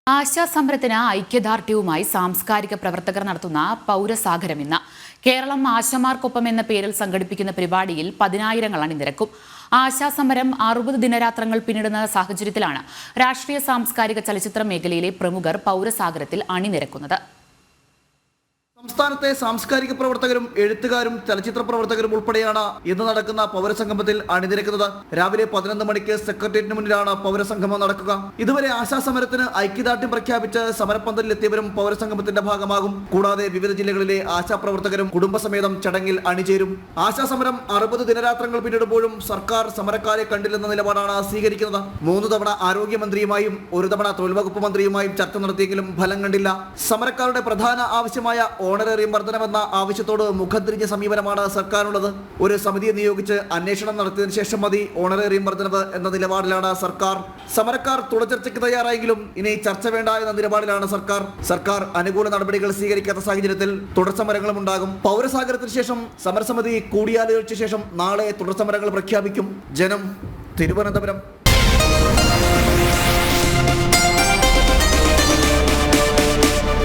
ആശാസമരത്തിന് ഐക്യദാർഢ്യവുമായി സാംസ്കാരിക പ്രവർത്തകർ നടത്തുന്ന പൗരസാഗരം ഇന്ന് കേരളം ആശമാർക്കൊപ്പം എന്ന പേരിൽ സംഘടിപ്പിക്കുന്ന പരിപാടിയിൽ 10,000 അണിനിരക്കും. ആശാസമരം 60 ദിനരാത്രങ്ങൾ പിന്നിടുന്ന സാഹചര്യത്തിലാണ് രാഷ്ട്രീയ സാംസ്കാരിക ചലച്ചിത്ര മേഖലയിലെ പ്രമുഖർ പൗരസാഗരത്തിൽ അണിനിരക്കുന്നത്. സംസ്ഥാനത്തെ സാംസ്കാരിക പ്രവർത്തകരും എഴുത്തുകാരും ചലച്ചിത്ര പ്രവർത്തകരും ഉൾപ്പെടെയാണ് ഇന്ന് നടക്കുന്ന പൗരസംഗമത്തിൽ അണിനിരക്കുന്നത്. രാവിലെ 11 മണിക്ക് സെക്രട്ടേറിയറ്റിന് മുന്നിലാണ് പൗരസംഗമം നടക്കുക. ഇതുവരെ ആശാസമരത്തിന് ഐക്യദാർഢ്യം പ്രഖ്യാപിച്ച് സമരപ്പന്തലിലെത്തിയവരും പൗരസംഗമത്തിന്റെ ഭാഗമാകും. കൂടാതെ വിവിധ ജില്ലകളിലെ ആശാപ്രവർത്തകരും കുടുംബസമേതം ചടങ്ങിൽ അണിചേരും. ആശാസമരം 60 ദിനരാത്രങ്ങൾ പിന്നിടുമ്പോഴും സർക്കാർ സമരക്കാരെ കണ്ടില്ലെന്ന നിലപാടാണ് സ്വീകരിക്കുന്നത്. 3 തവണ ആരോഗ്യമന്ത്രിയുമായും 1 തവണ തൊഴിൽ വകുപ്പ് മന്ത്രിയുമായും ചർച്ച നടത്തിയെങ്കിലും ഫലം കണ്ടില്ല. സമരക്കാരുടെ പ്രധാന ആവശ്യമായ ഓണറേറിയം വർധനമെന്ന ആവശ്യത്തോട് മുഖംതിരിഞ്ഞ സമീപനമാണ് സർക്കാരിനുള്ളത്. ഒരു സമിതിയെ നിയോഗിച്ച് അന്വേഷണം നടത്തിയതിനു ശേഷം മതി ഓണറേറിയം വർധനവ് എന്ന നിലപാടിലാണ് സർക്കാർ. സമരക്കാർ തുടർച്ചയ്ക്ക് തയ്യാറായെങ്കിലും ഇനി ചർച്ച വേണ്ട എന്ന നിലപാടിലാണ് സർക്കാർ അനുകൂല നടപടികൾ സ്വീകരിക്കാത്ത സാഹചര്യത്തിൽ തുടർ സമരങ്ങളും ഉണ്ടാകും. പൗരസാഗരത്തിന് ശേഷം സമരസമിതി കൂടിയാലോചിച്ച ശേഷം നാളെ തുടർ സമരങ്ങൾ പ്രഖ്യാപിക്കും. ജനം, തിരുവനന്തപുരം.